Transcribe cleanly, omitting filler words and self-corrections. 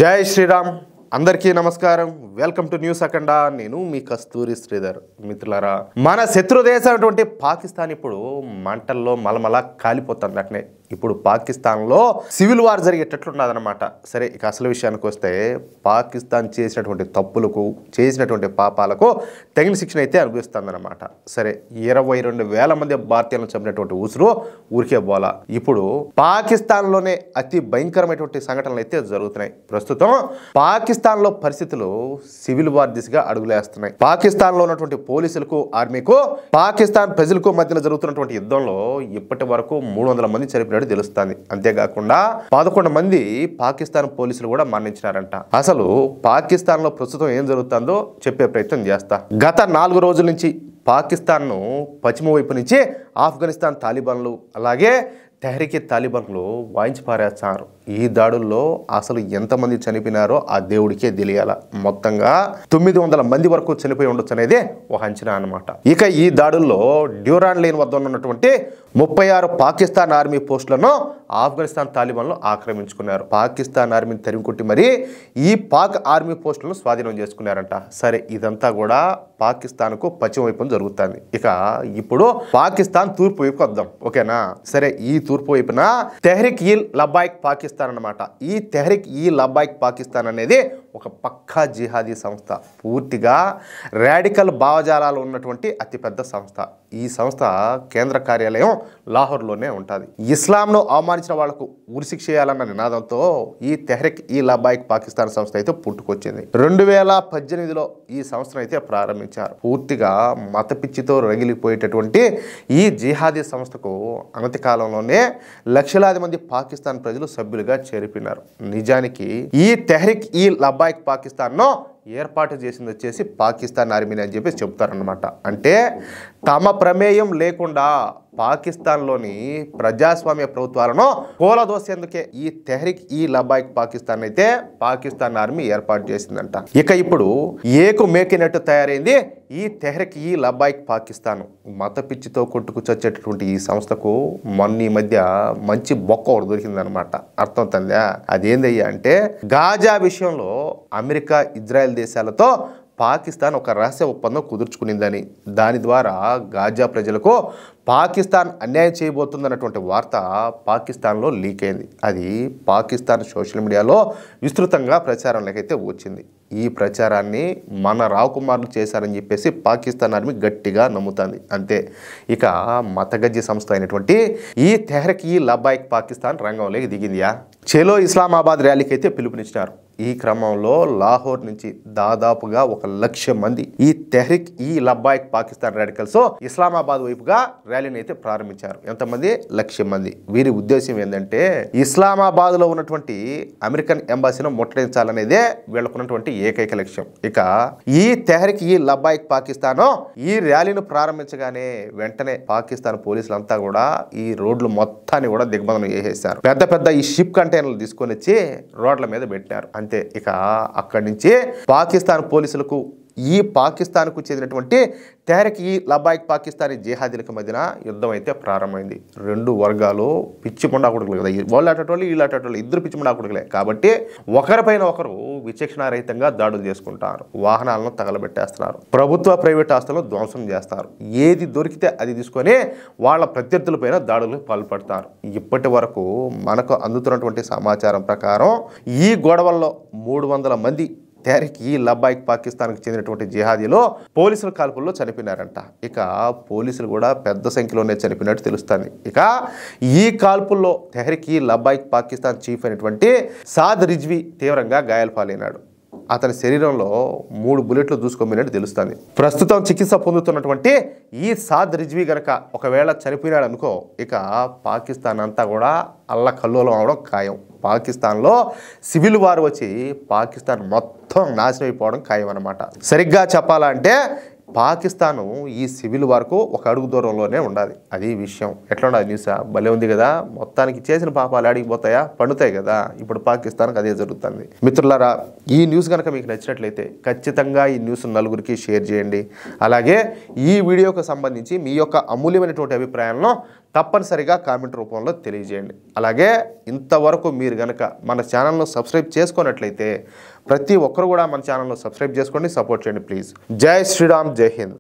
జై శ్రీరామ్ అందరికీ నమస్కారం వెల్కమ్ టు న్యూస్ అఖండ నేను మీ కస్తూరి శ్రీధర్ మిత్రులారా మన శత్రు దేశమైనటువంటి పాకిస్తాన్ ఇప్పుడు మంటల్లో మలమల కాలిపోతుంది అట్నే ఇప్పుడు పాకిస్తాన్లో సివిల్ వార్ జరిగేటట్లున్నదన్నమాట సరే ఇక అసలు విషయానికి వస్తే పాకిస్తాన్ చేసినటువంటి తప్పులకు చేసినటువంటి పాపాలకు తగిన శిక్షణ అయితే అనుభవిస్తుందన్నమాట సరే 22,000 మంది భారతీయులను చంపినటువంటి ఉసురు ఊరికే బోలా ఇప్పుడు పాకిస్తాన్లోనే అతి భయంకరమైనటువంటి సంఘటనలు అయితే జరుగుతున్నాయి ప్రస్తుతం పాకిస్తాన్లో పరిస్థితులు సివిల్ వార్ దిశగా అడుగులేస్తున్నాయి పాకిస్తాన్లో ఉన్నటువంటి పోలీసులకు ఆర్మీకు పాకిస్తాన్ ప్రజలకు మధ్యన జరుగుతున్నటువంటి యుద్ధంలో ఇప్పటి వరకు 300 మంది చనిపోయినట్టు తెలుస్తుంది అంతేకాకుండా 11 మంది పాకిస్తాన్ పోలీసులు కూడా మరణించినారంట అసలు పాకిస్తాన్లో ప్రస్తుతం ఏం జరుగుతుందో చెప్పే ప్రయత్నం చేస్తా గత 4 రోజుల నుంచి పాకిస్తాన్ను పశ్చిమ వైపు నుంచి ఆఫ్ఘనిస్తాన్ తాలిబాన్లు అలాగే తెహ్రీకే తాలిబాన్లు వాయించి పారేస్తున్నారు ఈ దాడుల్లో అసలు ఎంతమంది చనిపోయినారో ఆ దేవుడికే తెలియాల మొత్తంగా 900 మంది వరకు చనిపోయి ఉండొచ్చు అనేది ఒక అంచనా అన్నమాట ఇక ఈ దాడుల్లో డ్యూరాన్ లేన్ వద్ద ఉన్నటువంటి 36 పాకిస్తాన్ ఆర్మీ పోస్టులను ఆఫ్ఘనిస్తాన్ తాలిబాన్లు ఆక్రమించుకున్నారు పాకిస్తాన్ ఆర్మీని తరిమికొట్టి మరి ఈ పాక్ ఆర్మీ పోస్టులను స్వాధీనం చేసుకున్నారంట సరే ఇదంతా కూడా పాకిస్తాన్కు పశ్చిమ వైపు జరుగుతుంది ఇక ఇప్పుడు పాకిస్తాన్ తూర్పు వైపు వద్దాం ఓకేనా సరే ఈ తూర్పు వైపున తెహ్రీక్ ఈ లబ్బాయిక్ పాకిస్తాన్ అన్నమాట ఈ తెహ్రీక్ ఈ లబ్బాయిక్ పాకిస్తాన్ అనేది ఒక పక్కా జిహాదీ సంస్థ పూర్తిగా రాడికల్ భావజాలాలు ఉన్నటువంటి అతిపెద్ద సంస్థ ఈ సంస్థ కేంద్ర కార్యాలయం లాహోర్లోనే ఉంటుంది ఇస్లాంను అవమానించిన వాళ్లకు ఉరిశిక్ష చేయాలన్న నినాదంతో ఈ తెహ్రీక్ ఈ లబ్బాయిక్ పాకిస్తాన్ సంస్థ అయితే పుట్టుకొచ్చింది 2018లో ఈ సంస్థను అయితే ప్రారంభించారు పూర్తిగా మత పిచ్చితో రగిలిపోయేటటువంటి ఈ జిహాదీ సంస్థకు అనతి కాలంలోనే లక్షలాది మంది పాకిస్తాన్ ప్రజలు సభ్యులుగా చేరిపోయినారు నిజానికి ఈ తెహ్రీక్ ఈ లబ్బాయిక్ పాకిస్తాన్ను ఏర్పాటు చేసింది వచ్చేసి పాకిస్తాన్ ఆర్మీని అని చెప్పేసి చెప్తారనమాట అంటే తమ ప్రమేయం లేకుండా పాకిస్తాన్లోని ప్రజాస్వామ్య ప్రభుత్వాలను కూలదోసేందుకే ఈ తెహ్రీక్ ఈ లబ్బాయిక్ పాకిస్తాన్ అయితే పాకిస్తాన్ ఆర్మీ ఏర్పాటు చేసిందంట ఇక ఇప్పుడు ఏకు మేకినట్టు తయారైంది ఈ తెహ్రీక్ ఈ లబ్బాయిక్ పాకిస్తాన్ మత పిచ్చితో కొట్టుకు చచ్చేటటువంటి ఈ సంస్థకు మొన్న ఈ మధ్య మంచి బొక్క ఒకటి దొరికిందనమాట అర్థం తందా అదేందయ్యా అంటే గాజా విషయంలో అమెరికా ఇజ్రాయెల్ దేశాలతో పాకిస్తాన్ ఒక రహస్య ఒప్పందం కుదుర్చుకునిందని దాని ద్వారా గాజా ప్రజలకు పాకిస్తాన్ అన్యాయం చేయబోతుందన్నటువంటి వార్త పాకిస్తాన్లో లీక్ అయింది అది పాకిస్తాన్ సోషల్ మీడియాలో విస్తృతంగా ప్రచారంలోకి అయితే వచ్చింది ఈ ప్రచారాన్ని మన రావు కుమార్లు చేశారని చెప్పేసి పాకిస్తాన్ ఆర్మీ గట్టిగా నమ్ముతుంది అంతే ఇక మతగజ్జి సంస్థ అయినటువంటి ఈ తెహ్రీక్ ఈ లబ్బాయిక్ పాకిస్తాన్ రంగంలోకి దిగిందియా చెలో ఇస్లామాబాద్ ర్యాలీకి అయితే పిలుపునిచ్చినారు ఈ క్రమంలో లాహోర్ నుంచి దాదాపుగా 1,00,000 మంది ఈ తెహ్రీక్ ఈ లబ్బాయిక్ పాకిస్తాన్ రాడికల్స్ ఇస్లామాబాద్ వైపుగా ర్యాలీని అయితే ప్రారంభించారు ఎంతమంది 1,00,000 మంది వీరి ఉద్దేశం ఏంటంటే ఇస్లామాబాద్ లో ఉన్నటువంటి అమెరికన్ ఎంబాసీని ముట్టడించాలనేదే వీళ్ళకున్నటువంటి ఏకైక లక్ష్యం ఇక ఈ తెహ్రీక్ ఈ లబ్బాయిక్ పాకిస్తాన్ ఈ ర్యాలీని ప్రారంభించగానే వెంటనే పాకిస్తాన్ పోలీసులంతా కూడా ఈ రోడ్లు మొత్తాన్ని కూడా దిగ్బంధనం చేసేశారు పెద్ద పెద్ద ఈ షిప్ కంటైనర్లు తీసుకొని వచ్చి రోడ్ల మీద పెట్టినారు అంతే ఇక అక్కడి నుంచి పాకిస్తాన్ పోలీసులకు ఈ పాకిస్తాన్కు చెందినటువంటి తెహ్రీక్ ఈ లబ్బాయిక్ పాకిస్తానీ జిహాదీలకు మధ్యన యుద్ధం అయితే ప్రారంభమైంది రెండు వర్గాలు పిచ్చి ముండాకుడుకులు కదా వాళ్ళు అటోళ్ళు వీళ్ళు అటోళ్ళు ఇద్దరు పిచ్చి ముండాకుడుకులే కాబట్టి ఒకరిపైన ఒకరు విచక్షణారహితంగా దాడులు చేసుకుంటారు వాహనాలను తగలబెట్టేస్తున్నారు ప్రభుత్వ ప్రైవేట్ ఆస్తులను ధ్వంసం చేస్తారు ఏది దొరికితే అది తీసుకొని వాళ్ళ ప్రత్యర్థులపైన దాడులకు పాల్పడతారు ఇప్పటి వరకు మనకు అందుతున్నటువంటి సమాచారం ప్రకారం ఈ గొడవల్లో 300 మంది తెహ్రీక్ ఈ లబ్బాయిక్ పాకిస్తాన్కి చెందినటువంటి జిహాదీలో పోలీసుల కాల్పుల్లో చనిపోయినారంట ఇక పోలీసులు కూడా పెద్ద సంఖ్యలోనే చనిపోయినట్టు తెలుస్తుంది ఇక ఈ కాల్పుల్లో తెహ్రీక్ ఈ లబ్బాయిక్ పాకిస్తాన్ చీఫ్ అయినటువంటి సాద్ రిజ్వీ తీవ్రంగా గాయాలు పాలైనాడు అతని శరీరంలో 3 బుల్లెట్లు దూసుకోమన్నట్టు తెలుస్తుంది ప్రస్తుతం చికిత్స పొందుతున్నటువంటి ఈ సాద్ రిజ్వీ గనక ఒకవేళ చనిపోయినాడు అనుకో ఇక పాకిస్తాన్ అంతా కూడా అల్లకల్లోలం అవడం ఖాయం పాకిస్తాన్లో సివిల్ వార్ వచ్చి పాకిస్తాన్ మొత్తం నాశనం అయిపోవడం ఖాయం అన్నమాట సరిగ్గా చెప్పాలంటే పాకిస్తాను ఈ సివిల్ వార్కు ఒక అడుగు దూరంలోనే ఉండాలి అది విషయం ఎట్లా ఉండాలి న్యూస్ భలే ఉంది కదా మొత్తానికి చేసిన పాపాలు అడిగిపోతాయా పండుతాయి కదా ఇప్పుడు పాకిస్తాన్కి అదే జరుగుతుంది మిత్రులారా ఈ న్యూస్ కనుక మీకు నచ్చినట్లయితే ఖచ్చితంగా ఈ న్యూస్ నలుగురికి షేర్ చేయండి అలాగే ఈ వీడియోకు సంబంధించి మీ యొక్క అమూల్యమైనటువంటి అభిప్రాయాలను తప్పనిసరిగా కామెంట్ రూపంలో తెలియజేయండి. అలాగే ఇంతవరకు మీరు కనుక మన ఛానల్ను సబ్స్క్రైబ్ చేసుకున్నట్లయితే ప్రతి ఒక్కరు కూడా మన ఛానల్ను సబ్స్క్రైబ్ చేసుకోండి, సపోర్ట్ చేయండి ప్లీజ్. జై శ్రీరామ్, జై హింద్.